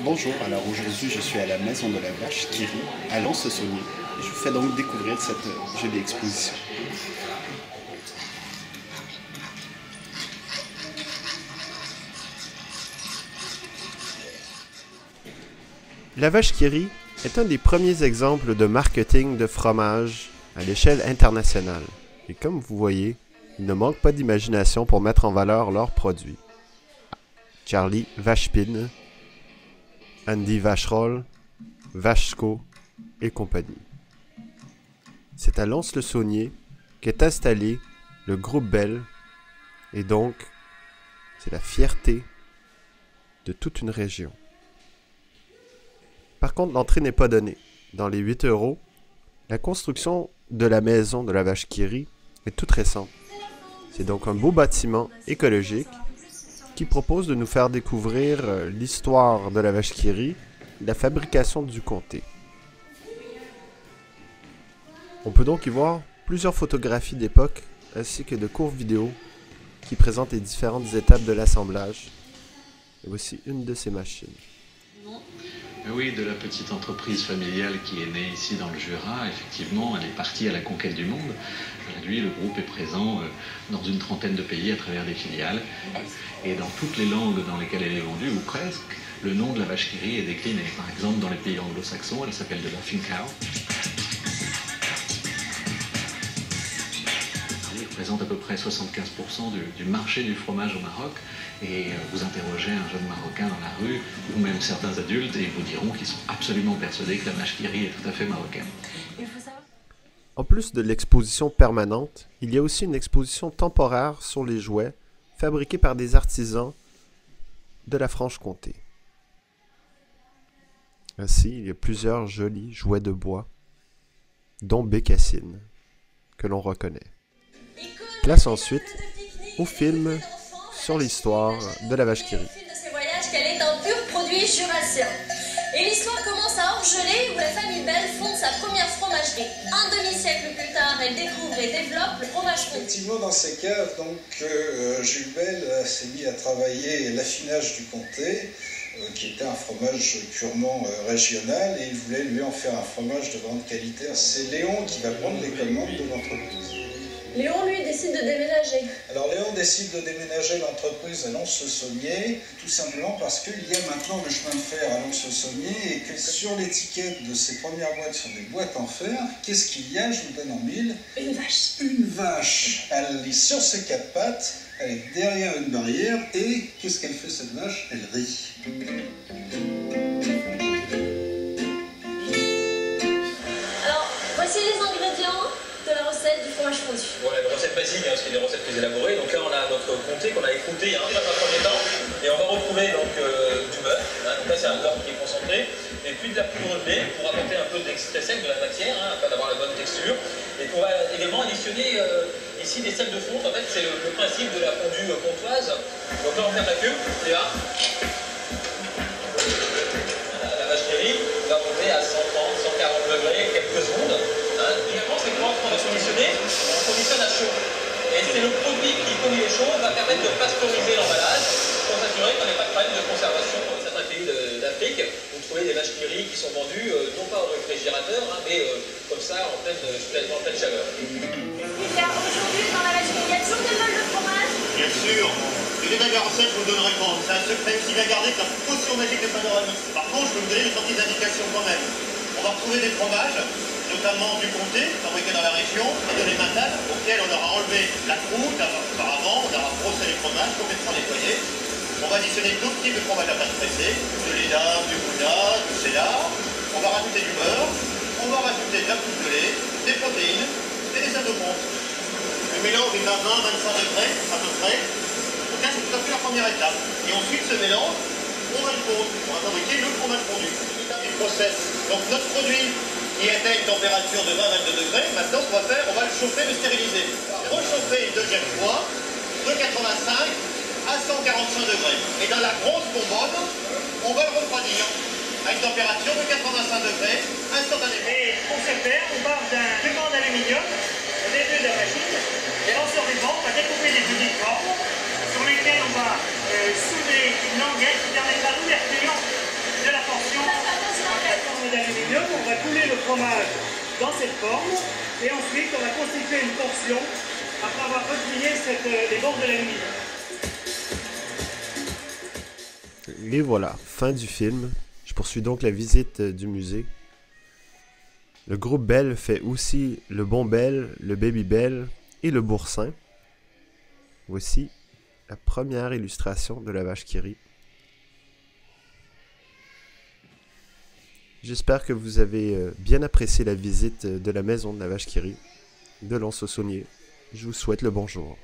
Bonjour, alors aujourd'hui je suis à la maison de la vache qui rit, à Lons-le-Saunier, et je vous fais donc découvrir cette jolie exposition. La vache qui rit est un des premiers exemples de marketing de fromage à l'échelle internationale. Et comme vous voyez, il ne manque pas d'imagination pour mettre en valeur leurs produits. Charlie Vachepine, Andy Vacherolles, Vachco et compagnie. C'est à Lons-le-Saunier qu'est installé le groupe Bell et donc c'est la fierté de toute une région. Par contre, l'entrée n'est pas donnée. Dans les 8 €, la construction de la maison de la vache qui rit est toute récente. C'est donc un beau bâtiment écologique qui propose de nous faire découvrir l'histoire de la vache qui rit, la fabrication du comté. On peut donc y voir plusieurs photographies d'époque ainsi que de courtes vidéos qui présentent les différentes étapes de l'assemblage. Et voici une de ces machines. Oui, de la petite entreprise familiale qui est née ici dans le Jura, effectivement, elle est partie à la conquête du monde. Aujourd'hui, le groupe est présent dans une trentaine de pays à travers des filiales. Et dans toutes les langues dans lesquelles elle est vendue, ou presque, le nom de la vache qui rit est décliné. Par exemple, dans les pays anglo-saxons, elle s'appelle The Laughing Cow. Elle représente à peu près 75% du marché du fromage au Maroc. Et vous interrogez un jeune Marocain dans la rue, ou même certains adultes, et ils vous diront qu'ils sont absolument persuadés que la vache qui rit est tout à fait marocaine. En plus de l'exposition permanente, il y a aussi une exposition temporaire sur les jouets fabriqués par des artisans de la Franche-Comté. Ainsi, il y a plusieurs jolis jouets de bois, dont Bécassine, que l'on reconnaît. Place ensuite au film sur l'histoire de la vache qui rit. De ses voyages qu'elle est un pur produit jurassien. Et l'histoire commence à Orgelé où la famille Bell fonde sa première fromagerie. Un demi-siècle plus tard, elle découvre et développe le fromage fondu. Effectivement, dans ces caves, Jules Bell s'est mis à travailler l'affinage du comté, qui était un fromage purement régional, et il voulait lui en faire un fromage de grande qualité. C'est Léon qui va prendre les commandes de l'entreprise. Léon, lui, décide de déménager. Alors Léon décide de déménager l'entreprise à Lons-le-Saunier, tout simplement parce qu'il y a maintenant le chemin de fer à Lons-le-Saunier et que sur l'étiquette de ces premières boîtes sont des boîtes en fer. Qu'est-ce qu'il y a? Je vous donne en mille. Une vache. Une vache. Elle est sur ses quatre pattes, elle est derrière une barrière et qu'est-ce qu'elle fait cette vache? Elle rit. Alors, voici les ingrédients de la recette du fromage fondu. Voilà, une recette basique, parce qu'il y a des recettes plus élaborées. Donc là, on a notre comté qu'on a écouté dans un premier temps. Et on va retrouver donc, du beurre. Donc là, c'est un beurre qui est concentré. Et puis de la poudre de lait pour apporter un peu d'extrait sec de la matière, afin d'avoir la bonne texture. Et qu'on va également additionner ici des sels de fonte. En fait, c'est le principe de la fondue comtoise. Donc là, on ferme la cuve. Là. La vache qui rit va monter à 130, 140 degrés, quelques secondes. Finalement, c'est quand on va conditionner, on conditionne à chaud. Et c'est le produit qui, comme il est chaud, va permettre de pasteuriser l'emballage pour s'assurer qu'on n'ait pas de problème de conservation. Dans certains pays d'Afrique, vous trouvez des vaches qui rient qui sont vendues, non pas au réfrigérateur, mais comme ça, en pleine chaleur. Il y a aujourd'hui dans la vache qui rit, il y a toujours des bols de fromage. Bien sûr. Le détail de la recette, je vous le donnerai quand. C'est un secret si bien gardé que la potion magique de Panorama. Par contre, je peux vous donner une petite indication quand même. On va retrouver des fromages, notamment du comté, fabriqué dans la région, et de l'emmental, auquel on aura enlevé la croûte auparavant, on aura brossé les fromages, complètement nettoyés. On va additionner d'autres types de fromage à pâte pressée, de l'édam, du gouda, du cheddar. On va rajouter du beurre, on va rajouter de la poudre de lait, des protéines et des œufs de fonte. Le mélange est à 20-25 degrés à peu près. Donc là, c'est tout à fait la première étape. Et ensuite, ce mélange, on va le fondre. On va fabriquer le fromage fondu. Et process. Donc notre produit qui atteint une température de 20-22 degrés, maintenant ce qu'on va faire, on va le chauffer, le stériliser. Rechauffer une deuxième fois de 85 à 145 degrés. Et dans la grosse bonbonne, on va le refroidir à une température de 85 degrés instantanément. Et pour ce faire, on part d'un ruban d'aluminium, au début de la machine, et dans ce ruban, on va découper des petites formes sur lesquelles on va souder une languette qui permettra l'ouverture de la fromage dans cette forme. Et ensuite, on va constituer une portion après avoir replié les bords de l'aluminium. Et voilà, fin du film. Je poursuis donc la visite du musée. Le groupe Bell fait aussi le Bon Bell, le Baby Bell et le Boursin. Voici la première illustration de la vache qui rit. J'espère que vous avez bien apprécié la visite de la maison de la vache qui rit de Lons-au-Saunier. Je vous souhaite le bonjour.